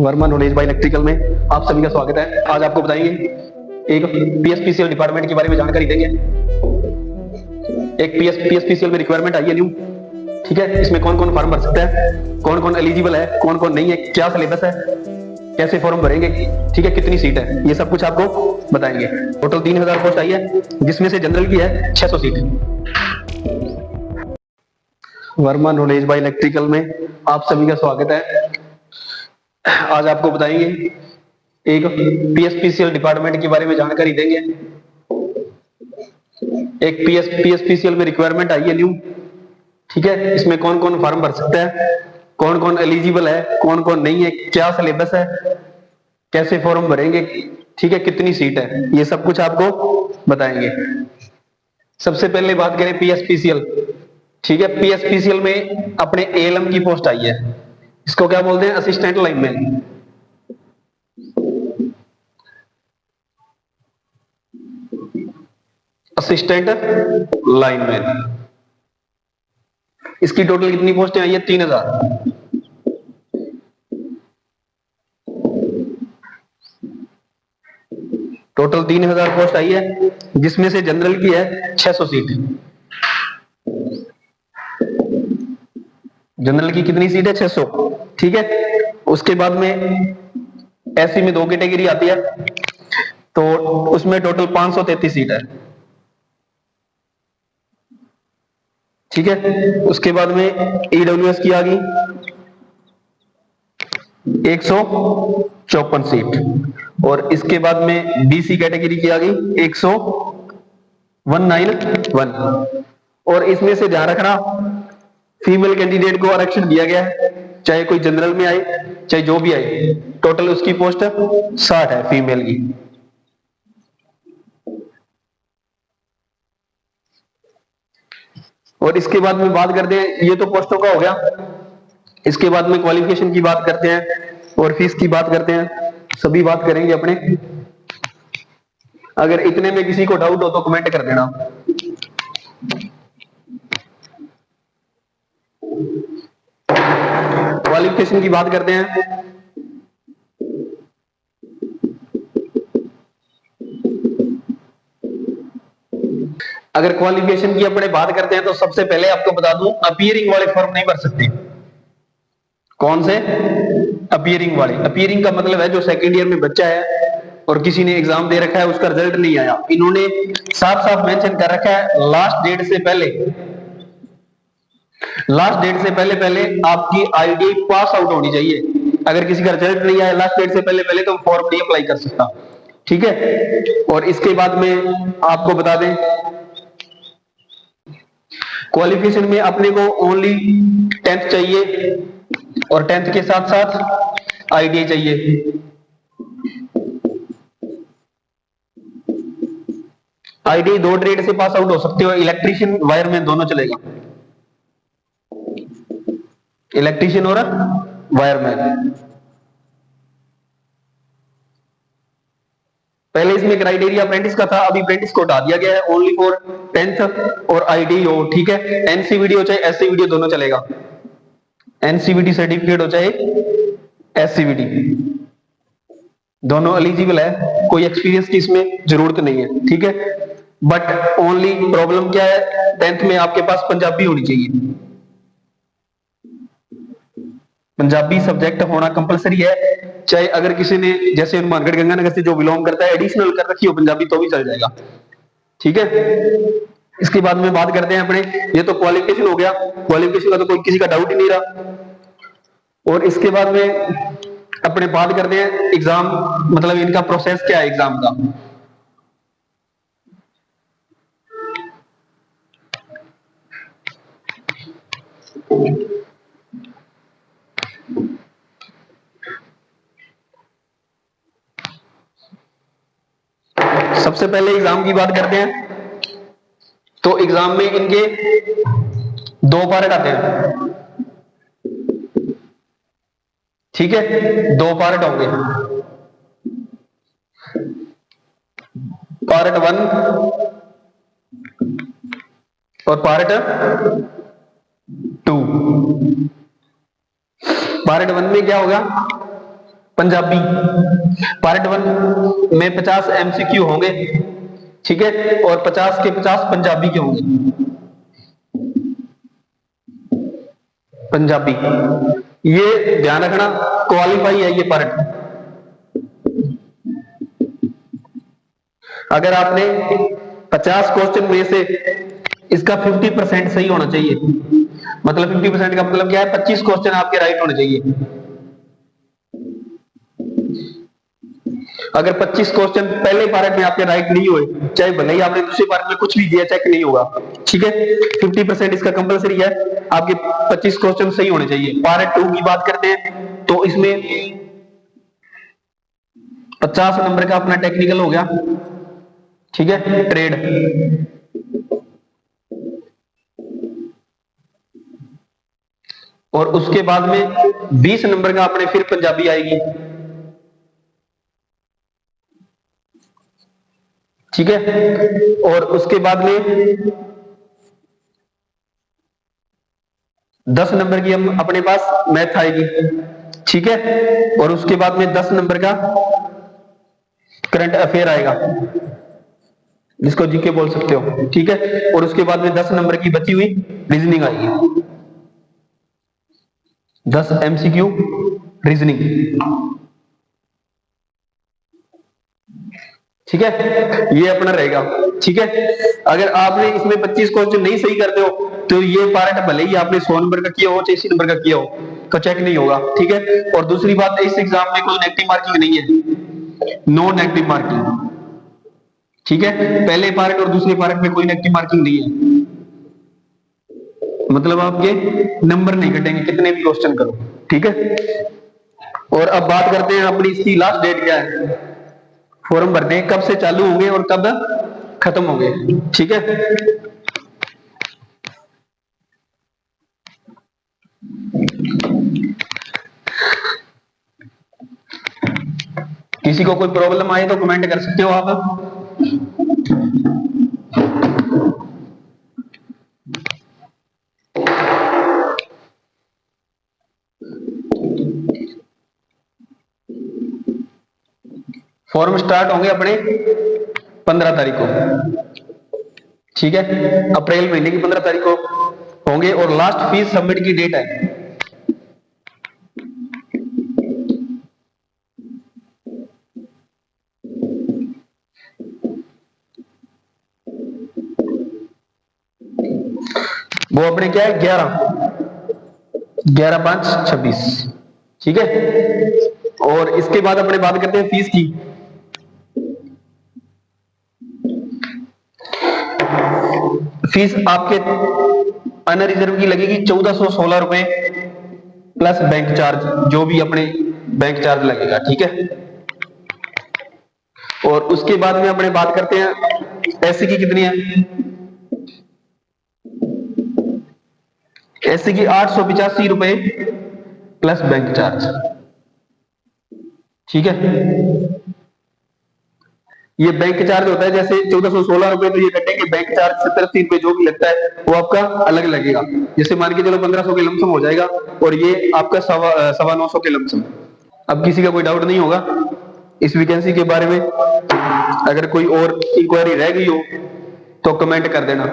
Verma knowledge by electrical में आप सभी का स्वागत है। आज आपको बताएंगे एक पीएसपीसीएल डिपार्टमेंट के बारे में जानकारी देंगे। एक पीएसपीसीएल में रिक्वायरमेंट आई है न्यू, ठीक है। इसमें कौन कौन फॉर्म भर सकता है, कौन कौन एलिजिबल है, कौन कौन नहीं है, क्या सिलेबस है, कैसे फॉर्म भरेंगे, ठीक है, कितनी सीट है, ये सब कुछ आपको बताएंगे। टोटल 3000 पोस्ट आई है, जिसमें से जनरल की है 600 seat. Verma knowledge by electrical में आप सभी का स्वागत है। आज आपको बताएंगे एक पीएसपीसीएल डिपार्टमेंट के बारे में जानकारी देंगे। एक पीएसपीसीएल में रिक्वायरमेंट आई है न्यू, ठीक है। इसमें कौन कौन फॉर्म भर सकता है, कौन कौन एलिजिबल है, कौन कौन नहीं है, क्या सिलेबस है, कैसे फॉर्म भरेंगे, ठीक है, कितनी सीट है, ये सब कुछ आपको बताएंगे। सबसे पहले बात करें पीएसपीसीएल, ठीक है। पीएसपीसीएल में अपने एएलएम की पोस्ट आई है, इसको क्या बोलते हैं, असिस्टेंट लाइनमैन। असिस्टेंट लाइनमैन, इसकी टोटल कितनी पोस्टें आई है, 3000। टोटल 3000 पोस्ट आई है, जिसमें से जनरल की है 600 सीट। जनरल की कितनी सीट है, 600, ठीक है। उसके बाद में एससी में 2 कैटेगरी आती है, तो उसमें टोटल 533 सीट है, ठीक है। उसके बाद में ईडब्ल्यूएस की आ गई 154 सीट, और इसके बाद में बीसी कैटेगरी की आ गई 191, और इसमें से ध्यान रखना फीमेल कैंडिडेट को आरक्षण दिया गया है, चाहे कोई जनरल में आए चाहे जो भी आए। टोटल उसकी पोस्ट 60 है फीमेल की। और इसके बाद में बात करते हैं, ये तो पोस्टों का हो गया। इसके बाद में क्वालिफिकेशन की बात करते हैं और फीस की बात करते हैं, सभी बात करेंगे अपने। अगर इतने में किसी को डाउट हो तो कमेंट कर देना। क्वालिफिकेशन की बात करते हैं। अगर क्वालिफिकेशन की अपने बात करते हैं तो सबसे पहले आपको बता दूं, अपीयरिंग वाले फॉर्म नहीं भर सकते। कौन से? अपीयरिंग वाले। अपीयरिंग का मतलब है जो सेकंड ईयर में बच्चा है और किसी ने एग्जाम दे रखा है, उसका रिजल्ट नहीं आया, इन्होंने साफ साफ मेंशन कर रखा है लास्ट डेट से पहले, लास्ट डेट से पहले पहले आपकी आईडी पास आउट होनी चाहिए। अगर किसी का रिजल्ट नहीं आया लास्ट डेट से पहले पहले तो फॉर्म नहीं अप्लाई कर सकता, ठीक है। और इसके बाद में आपको बता दें, क्वालिफिकेशन में अपने को ओनली 10th चाहिए और 10th के साथ साथ आईटीआई चाहिए। आईटीआई 2 ट्रेड से पास आउट हो सकते हो, इलेक्ट्रीशियन वायरमैन दोनों चलेगा, इलेक्ट्रीशियन और वायरमैन। पहले इसमें क्राइटेरिया अप्रेंटिस का था, अभी अप्रेंटिस को हटा दिया गया है, ओनली फॉर 10th और आईटीआई हो, ठीक है। एनसीवीटी हो चाहे एससीवीटी दोनों चलेगा, एनसीवीटी सर्टिफिकेट हो चाहे एससीवीटी, दोनों एलिजिबल है, कोई एक्सपीरियंस की इसमें जरूरत नहीं है, ठीक है। बट ओनली प्रॉब्लम क्या है, 10th में आपके पास पंजाबी होनी चाहिए, पंजाबी सब्जेक्ट होना कंपलसरी है। चाहे अगर किसी ने जैसे हनुमानगढ़ गंगानगर से जो बिलोंग करता है एडिशनल कर रखी हो पंजाबी तो भी चल जाएगा, ठीक है। इसके बाद में बात करते हैं अपने, ये तो क्वालिफिकेशन हो गया, क्वालिफिकेशन का तो कोई किसी का डाउट ही नहीं रहा। और इसके बाद में अपने बात करते हैं एग्जाम, मतलब इनका प्रोसेस क्या है एग्जाम का। सबसे पहले एग्जाम की बात करते हैं, तो एग्जाम में इनके 2 पार्ट आते हैं, ठीक है। 2 पार्ट होंगे, पार्ट 1 और पार्ट 2। पार्ट 1 में क्या होगा, पंजाबी पार्ट 1 में 50 एमसीक्यू होंगे, ठीक है, और 50 के 50 पंजाबी के होंगे। पंजाबी, ये ध्यान रखना क्वालिफाई है ये पार्ट। अगर आपने 50 क्वेश्चन में से इसका 50% सही होना चाहिए, मतलब 50% का मतलब क्या है, 25 क्वेश्चन आपके राइट होने चाहिए। अगर 25 क्वेश्चन पहले पार्ट में आपके राइट नहीं हुए, चाहे भले ही आपने दूसरे पार्ट में कुछ भी दिया, चेक नहीं होगा, ठीक है। 50% इसका कंपलसरी है, आपके 25 क्वेश्चन सही होने चाहिए। पार्ट 2 की बात करते हैं तो इसमें 50 नंबर का अपना टेक्निकल हो गया, ठीक है, ट्रेड, और उसके बाद में 20 नंबर का अपने फिर पंजाबी आएगी, ठीक है, और उसके बाद में 10 नंबर की हम अपने पास मैथ आएगी, ठीक है, और उसके बाद में 10 नंबर का करंट अफेयर आएगा, जिसको जीके बोल सकते हो, ठीक है, और उसके बाद में 10 नंबर की बची हुई रीजनिंग आएगी, 10 एमसीक्यू रीजनिंग, ठीक है, ये अपना रहेगा, ठीक है। अगर आपने इसमें 25 क्वेश्चन नहीं सही करते हो तो ये पार्ट भले ही आपने 100 नंबर का किया हो, 80 नंबर का किया हो, तो चेक नहीं होगा, ठीक है। और दूसरी बात, इस एग्जाम में कोई नेगेटिव मार्किंग नहीं है, नो नेगेटिव मार्किंग, ठीक है। पहले पार्ट और दूसरे पार्ट में कोई नेगेटिव मार्किंग नहीं है, मतलब आपके नंबर नहीं कटेंगे कितने भी क्वेश्चन करो, ठीक है। और अब बात करते हैं अपनी इसकी लास्ट डेट क्या है, फॉर्म भरने कब से चालू होंगे और कब खत्म होंगे, ठीक है। किसी को कोई प्रॉब्लम आए तो कमेंट कर सकते हो आप। फॉर्म स्टार्ट होंगे अपने 15 तारीख को, ठीक है, अप्रैल महीने की 15 तारीख को होंगे, और लास्ट फीस सबमिट की डेट है वो अपने क्या है 11/5/26, ठीक है। और इसके बाद अपने बात करते हैं फीस की। फीस आपके अनरिजर्व की लगेगी 1416 रुपए प्लस बैंक चार्ज, जो भी अपने बैंक चार्ज लगेगा, ठीक है। और उसके बाद में अपने बात करते हैं एससी की कितनी है, एससी की 885 रुपए प्लस बैंक चार्ज, ठीक है। ये बैंक चार्ज होता है, जैसे 1416 रुपए तो ये कटेंगे, बैंक चार्ज 70-80 रुपए जो भी लगता है वो आपका अलग लगेगा, जैसे मान के चलो 1500 के लमसम हो जाएगा, और ये आपका 925 के लमसम। अब किसी का कोई डाउट नहीं होगा इस वैकेंसी के बारे में, अगर कोई और इंक्वायरी रह गई हो तो कमेंट कर देना।